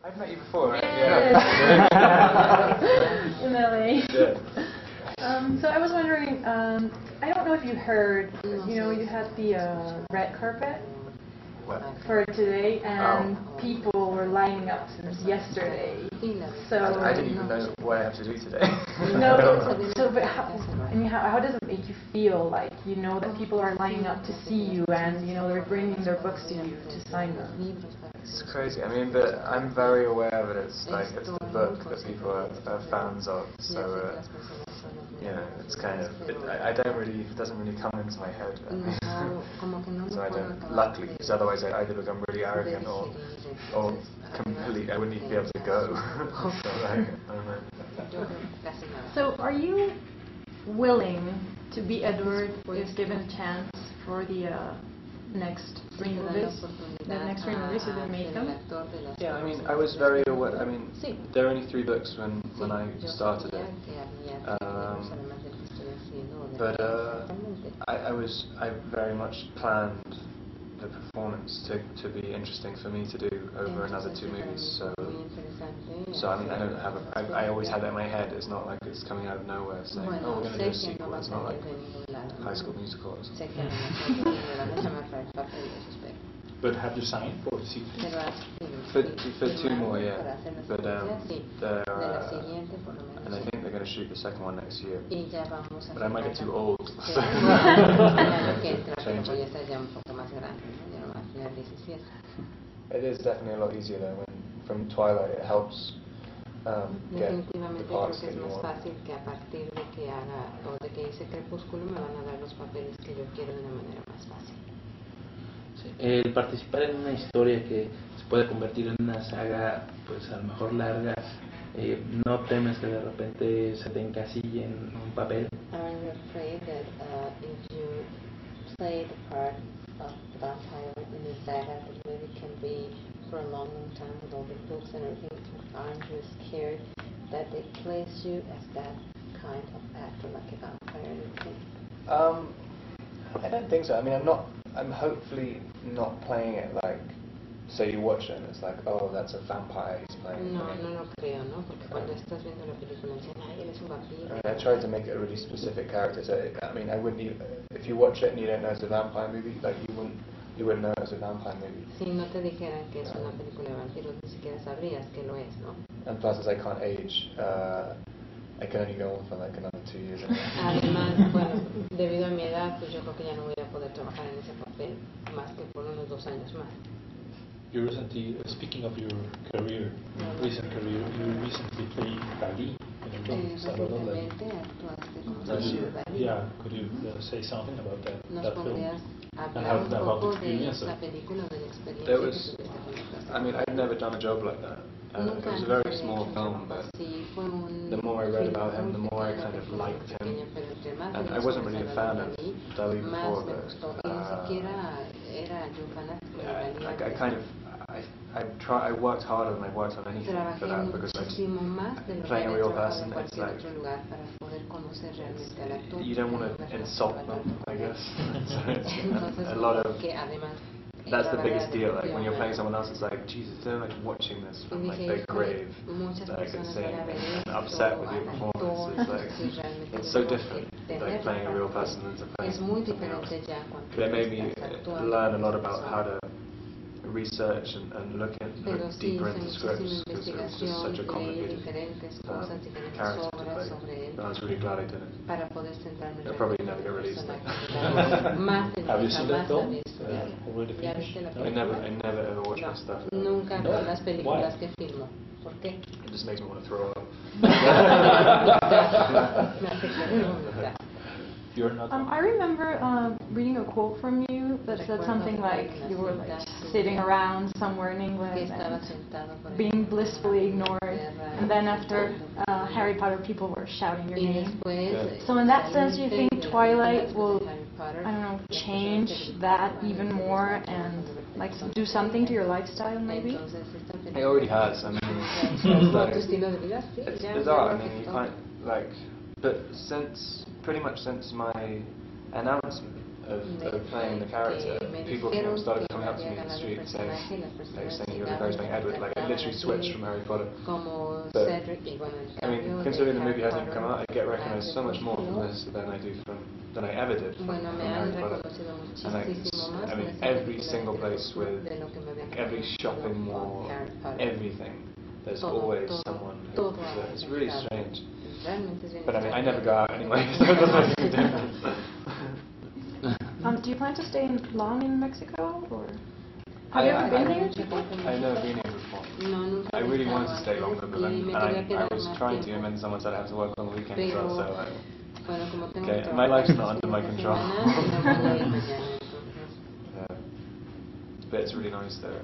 I've met you before, right? Yeah. In LA. Yeah. So I was wondering, I don't know if you heard, you had the red carpet for today, and people were lining up since yesterday. So I didn't even know what I have to do today. No, but how does it make you feel? Like you know that people are lining up to see you, and they're bringing their books to you to sign them. It's crazy. I mean, I'm very aware that it's the book that people are fans of. So it's kind of it doesn't really come into my head. So I don't. Luckily, because otherwise I either become really arrogant or completely. I wouldn't even be able to go. So I don't know. So are you willing to be Edward if given a chance for the next three movies? The next three movies, you didn't make them? Yeah, I mean, I was very aware. I mean, there are only 3 books when I started it. But I very much planned the performance to be interesting for me to do over another 2 movies. So I mean, I always had it in my head. It's not like it's coming out of nowhere saying, oh, we're going to do a sequel. It's not like High School Musical or something. But have you signed for the sequel? For 2 more, yeah. But and I think they're going to shoot the second one next year. But I might get too old. So change it. It is definitely a lot easier though. From Twilight, it helps get the parts that you want. que a partir de que haga o de que hice Crepúsculo me van a dar los papeles que yo quiero de una manera más fácil. Sí, el participar en una historia que se puede convertir en una saga, pues a lo mejor larga, no temes que de repente se te encasille en un papel. I'm afraid that if you play the part of the vampire in a saga that maybe can be for a long time with all the books and everything, aren't you scared that they place you as that kind of actor, like a vampire and everything? I don't think so. I mean, I'm hopefully not playing it like, so you watch it and it's like, oh, that's a vampire he's playing. No creo, ¿no? Porque cuando estás viendo la película dicen, ay, él es un vampiro. I tried to make it a really specific character. So I mean, I wouldn't even, if you watch it and you don't know it's a vampire movie, like you wouldn't know it's a vampire movie. Si no te dijeran que es una película de vampiros, ni siquiera sabrías que lo es, ¿no? And plus, as I can't age, I can only go on for like another 2 years. Además, bueno, debido a mi edad, pues yo creo que ya no voy a poder trabajar en ese papel más que por unos 2 años más. You recently, speaking of your career, recent career, you recently played Dalí in a film, Salvador Dalí. Yeah, could you say something about that film? And how about the experience? There was, I mean, I'd never done a job like that. It was a very small film, but the more I read about him, the more I kind of liked him. And I wasn't really a fan of Dalí before, but I worked harder than I worked on anything for that, because playing a real person, it's like, you don't want to insult them, I guess. So it's a lot of, that's the biggest deal, like when you're playing someone else, it's like, Jesus, so much watching this from like their grave that I can sing and upset with your performance. It's like, it's so different, like playing a real person than to playing something else. But it made me learn a lot about how to research and look deeper into scripts, because it was just such a complicated character to play. And I was really glad I did it. It'll probably never get released. Have you seen that film? Already finished? I never ever watch my stuff. Nunca veo las películas que filmo. ¿Por qué? It just makes me want to throw up. I remember reading a quote from you that said something like you were like sitting around somewhere in England and being blissfully ignored, and then after Harry Potter people were shouting your name. So in that sense, you think Twilight will, I don't know, change that even more and like do something to your lifestyle maybe? It already has. I mean, it's bizarre. I mean, you can't like, but pretty much since my announcement, of playing the character, people started coming up to me in the street and saying, you're very Edward, like it literally switched from Harry Potter. But, I mean, considering the movie hasn't even come out, I get recognised so much more from this than I ever did from Harry Potter. And I mean, every single place with, every shopping mall, everything, there's always someone who, it's really strange. But I mean, I never go out anyway, so it doesn't make any difference. Do you plan to stay long in Mexico, or have you ever been here? I've never been here before. I really wanted to stay longer, but I was trying to, and then someone said I have to work on the weekend as well, so okay, my life's not under my control. But it's really nice there.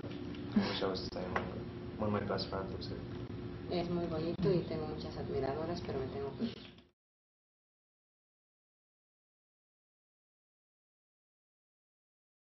I wish I was staying longer. One of my best friends lives here. Es muy bonito y tengo muchas admiradoras, pero me tengo que ir.